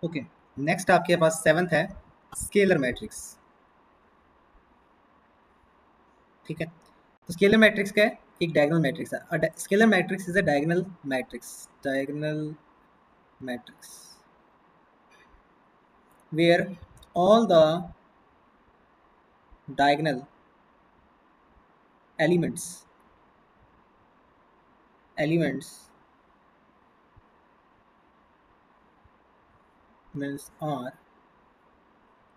Okay, next आपके पास seventh है स्केलर मैट्रिक्स। ठीक है, तो स्केलर मैट्रिक्स क्या है? एक डायगोनल मैट्रिक्स है। Scalar matrix is a diagonal matrix, diagonal matrix where all the diagonal elements means are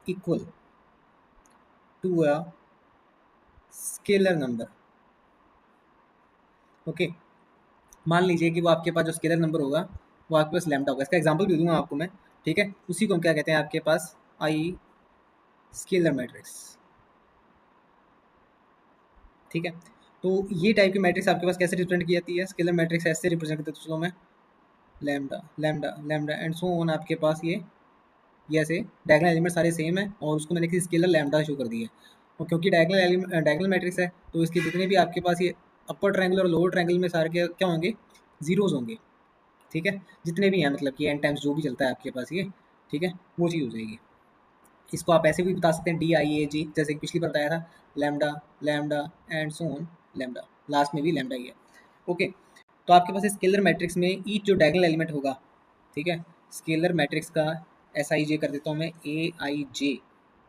equal to a scalar number। Okay, मान लीजिए कि वो आपके पास जो स्केलर नंबर होगा वो आपके पास लैम्डा होगा। इसका एग्जांपल भी दूंगा आपको मैं। ठीक है, उसी को हम क्या कहते हैं आपके पास आई स्केलर मैट्रिक्स। ठीक है, तो ये टाइप की मैट्रिक्स आपके पास कैसे रिप्रेजेंट की जाती है? स्केलर मैट्रिक्स ऐसे रिप्रेजेंट करते हैं दोस्तों में, lambda lambda lambda and so on. आपके पास ये ऐसे डायगोनल एलिमेंट सारे सेम है और उसको मैंने किसी स्केलर लैम्डा शो कर दिया है। और क्योंकि डायगोनल मैट्रिक्स है तो इसके जितने भी आपके पास ये अपर ट्रायंगल और लोअर ट्रायंगल में सारे क्या होंगे? जीरोज होंगे। ठीक है, जितने भी हैं, मतलब कि एन टाइम्स जो भी चलता है आपके पास ये, ठीक है, वो चीज़ हो जाएगी। इसको आप ऐसे भी बता सकते हैं डी आई ए जी, जैसे कि पिछली बार बताया था, lambda lambda and so on lambda, last में भी लैम्डा ही है। ओके, तो आपके पास स्केलर मैट्रिक्स में ईच जो डायगोनल एलिमेंट होगा, ठीक है, स्केलर मैट्रिक्स का एस आई जे कर देता हूँ मैं, ए आई जे।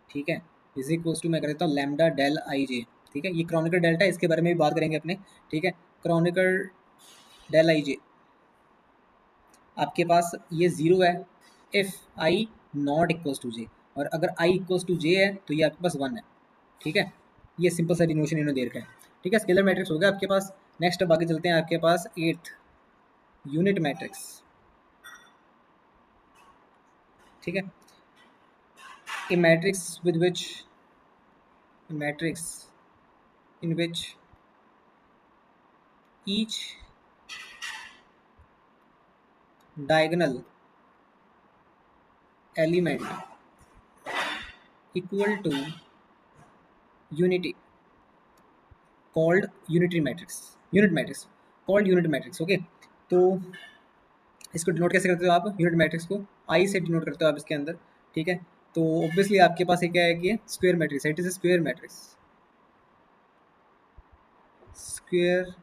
ठीक है, इज इक्वल्स टू मैं कर देता हूँ लैम्डा डेल आई जे। ठीक है, ये क्रॉनिकल डेल्टा है, इसके बारे में भी बात करेंगे अपने। ठीक है, क्रॉनिकल डेल आई जे आपके पास ये ज़ीरो है if I not equals to J, और अगर आई इक्वल्स टू जे है तो ये आपके पास वन है। ठीक है, ये सिंपल सा डिनोशन इन्होंने दे रखा है। ठीक है, स्केलर मैट्रिक्स हो गया आपके पास। नेक्स्ट अब आगे चलते हैं आपके पास एट्थ, यूनिट मैट्रिक्स। ठीक है, A matrix with which matrix in which each diagonal element equal to unity called unitary matrix, unit matrix called unit matrix. Okay, तो इसको डिनोट कैसे करते हो आप? यूनिट मैट्रिक्स को आई से डिनोट करते हो आप इसके अंदर। ठीक है, तो ऑब्वियसली आपके पास ये क्या है कि स्क्वायर मैट्रिक्स है, it is a square matrix, square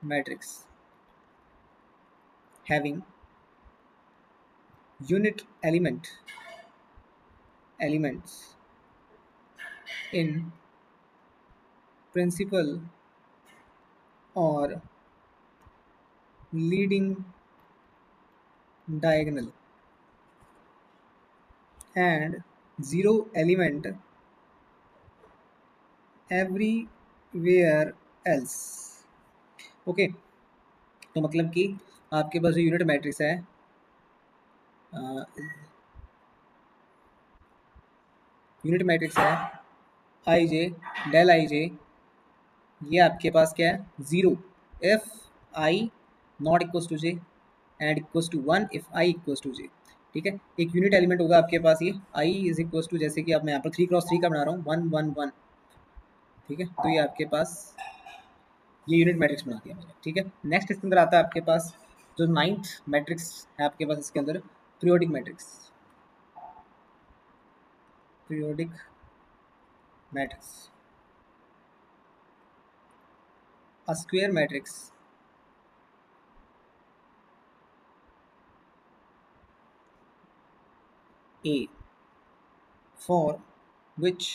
matrix having unit elements in principal और leading diagonal and zero element everywhere else। Okay, तो मतलब कि आपके पास जो यूनिट मैट्रिक्स है, यूनिट मैट्रिक्स है आई जे डेल आई जे, ये आपके पास क्या है? Zero if I not equals to J and equals to one if I equals to J. ठीक है, एक यूनिट एलिमेंट होगा आपके पास ये आई इज इक्वल्स टू, जैसे कि अब मैं यहाँ पर 3x3 का बना रहा हूँ, 1 1 1। ठीक है, तो ये आपके पास ये यूनिट मैट्रिक्स बना दिया मैंने। ठीक है, नेक्स्ट इसके अंदर आता है आपके पास जो नाइन्थ मैट्रिक्स है आपके पास इसके अंदर, periodic matrix. Periodic matrix, a square matrix A for which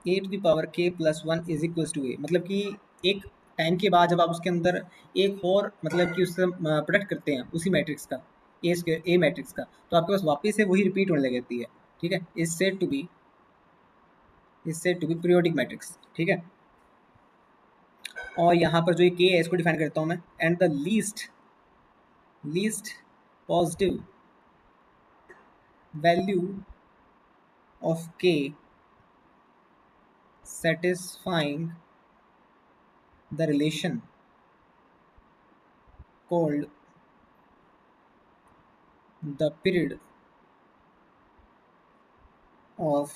A to the power K plus one is equals to A. मतलब कि एक टाइम के बाद जब आप उसके अंदर एक और मतलब कि उससे प्रोडक्ट करते हैं उसी मैट्रिक्स का, ए स्क्वायर ए मैट्रिक्स का, तो आपके पास वापस से वही रिपीट होने लगती है। ठीक है, is said to be periodic matrix. ठीक है, और यहाँ पर जो ये के है इसको डिफाइन करता हूँ मैं, and the least positive value of के satisfying the relation called the period of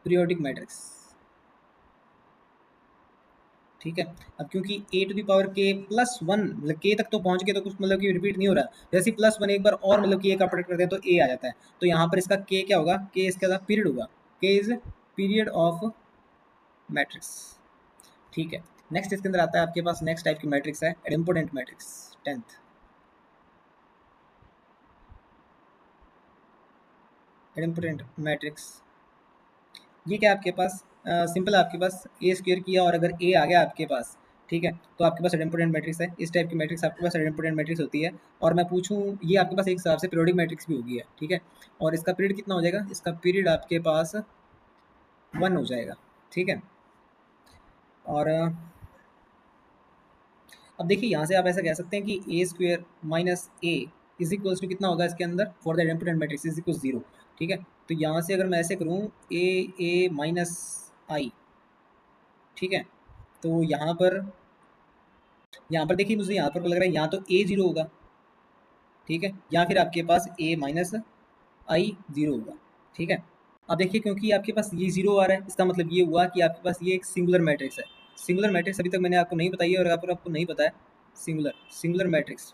periodic matrix। ठीक है। अब क्योंकि ए to the power K plus one, मतलब के तक तो पहुंच के तो कुछ मतलब कि रिपीट नहीं हो रहा, जैसे प्लस वन एक बार और मतलब कि ए का प्रोडक्ट करते हैं तो ए आ जाता है। तो यहाँ पर इसका के क्या होगा, के इसका पीरियड होगा, के इज पीरियड ऑफ मैट्रिक्स। ठीक है। नेक्स्ट इसके अंदर आता है आपके पास, नेक्स्ट टाइप की मैट्रिक्स है important matrix, 10th important matrix. ये क्या आपके पास सिंपल, आपके पास ए स्क्वायर किया और अगर ए आ गया आपके पास, ठीक है, तो आपके पास इम्पोर्टेंट मैट्रिक्स है। इस टाइप की मैट्रिक्स आपके पास इम्पोर्टेंट मैट्रिक्स होती है। और मैं पूछूं, ये आपके पास एक हिसाब से पीरियोडिक मैट्रिक्स भी होगी है, ठीक है। और इसका पीरियड कितना हो जाएगा, इसका पीरियड आपके पास 1 हो जाएगा, ठीक है। और अब देखिए यहाँ से आप ऐसा कह सकते हैं कि A square minus A is equals to कितना होगा इसके अंदर, for the important matrix is equal 0, ठीक है। तो यहाँ से अगर मैं ऐसे करूँ ए माइनस आई, ठीक है, तो यहाँ पर देखिए मुझे यहाँ पर लग रहा है यहाँ तो ए 0 होगा, ठीक है, या फिर आपके पास ए माइनस आई 0 होगा, ठीक है। अब देखिए क्योंकि आपके पास ये 0 आ रहा है, इसका मतलब ये हुआ कि आपके पास ये एक सिंगुलर मैट्रिक्स है। सिंगुलर मैट्रिक्स अभी तक मैंने आपको नहीं बताई है, और अगर आपको नहीं पता है सिंगुलर मैट्रिक्स,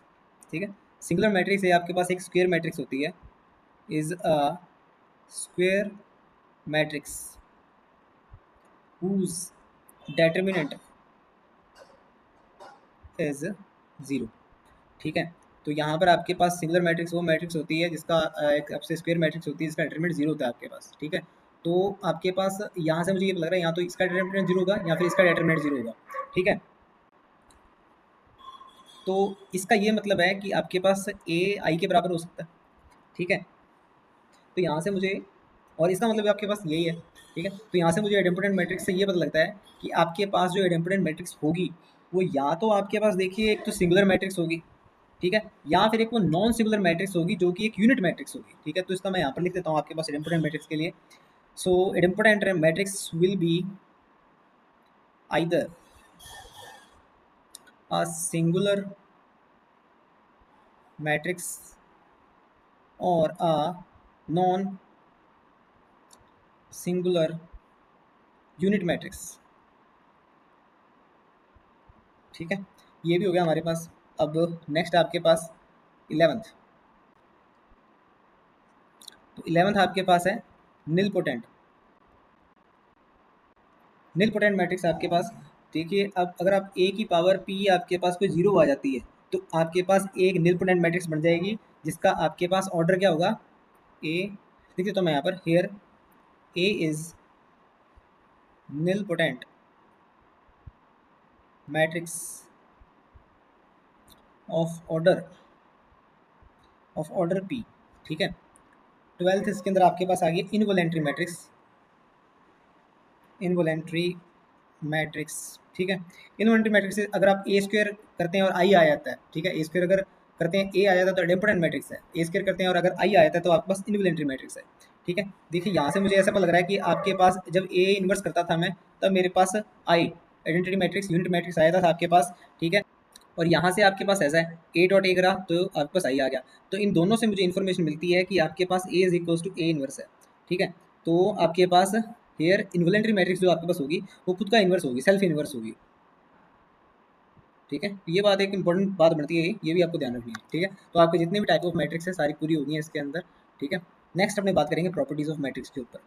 ठीक है। सिंगुलर मैट्रिक्स है आपके पास एक स्क्वायर मैट्रिक्स होती है, is a square matrix whose determinant is 0, ठीक है। तो यहाँ पर आपके पास सिंगुलर मैट्रिक्स वो मैट्रिक्स होती है जिसका एक आपसे स्क्वायर मैट्रिक्स होती है जिसका डिटरमिनेंट 0 होता है आपके पास, ठीक है। तो आपके पास यहाँ से मुझे ये लग रहा है यहाँ तो इसका डिटरमिनेंट 0 होगा या फिर इसका डिटरमिनेंट 0 होगा, ठीक है। तो इसका ये मतलब है कि आपके पास ए आई के बराबर हो सकता है, ठीक है। तो यहाँ से मुझे, और इसका मतलब आपके पास यही है, ठीक है। तो यहाँ से मुझे आइडेम्पोटेंट मैट्रिक्स से ये पता लगता है कि आपके पास जो आइडेम्पोटेंट मैट्रिक्स होगी वो या तो आपके पास देखिए एक तो सिंगुलर मैट्रिक्स होगी, ठीक है, या फिर एक वो नॉन सिंगुलर मैट्रिक्स होगी जो कि एक यूनिट मैट्रिक्स होगी, ठीक है। तो इसका मैं यहाँ पर लिख देता हूँ आपके पास आइडेम्पोटेंट मैट्रिक्स के लिए। So idempotent matrix will be either a singular matrix और a non singular unit matrix, ठीक है। ये भी हो गया हमारे पास। अब नेक्स्ट आपके पास 11th, तो 11th आपके पास है निल पोटेंट मैट्रिक्स आपके पास। देखिए अब अगर आप ए की पावर पी आपके पास कोई 0 आ जाती है तो आपके पास एक निल पोटेंट मैट्रिक्स बन जाएगी जिसका आपके पास ऑर्डर क्या होगा, ए। देखिए तो मैं यहाँ पर here A is nilpotent matrix of order P, ठीक है। 12th इसके अंदर आपके पास आ गई इनवॉलेंट्री मैट्रिक्स, ठीक है। इनवॉलेंट्री मैट्रिक्स से अगर आप ए स्क्वायर करते हैं और आई आ जाता है, ठीक है, ए स्क्वायर अगर करते हैं ए आ जाता है तो इम्पोर्टेंट मैट्रिक्स है, ए स्क्वायर करते हैं और अगर आई आ जाता है तो आपके पास इनवॉलेंट्री मैट्रिक्स है, ठीक है। देखिए यहाँ से मुझे ऐसा पता लग रहा है कि आपके पास जब ए इन्वर्स करता था मैं, तब मेरे पास आई आइडेंटिटी मैट्रिक्स यूनिट मैट्रिक्स आया था आपके पास, ठीक है। और यहाँ से आपके पास ऐसा है ए डॉट ए करा तो आपके पास आई आ गया। तो इन दोनों से मुझे इन्फॉर्मेशन मिलती है कि आपके पास A is equals to A inverse है, ठीक है। तो आपके पास हेयर इन्वॉलेंट्री मैट्रिक्स जो आपके पास होगी वो खुद का इन्वर्स होगी, सेल्फ इन्वर्स होगी, ठीक है। तो ये बात एक इंपॉर्टेंट बात बनती है, ये भी आपको ध्यान रखनी है, ठीक है। तो आपके जितने भी टाइप ऑफ मैट्रिक्स है सारी पूरी होगी है इसके अंदर, ठीक है। नेक्स्ट अपने बात करेंगे प्रॉपर्टीज ऑफ मैट्रिक्स के ऊपर।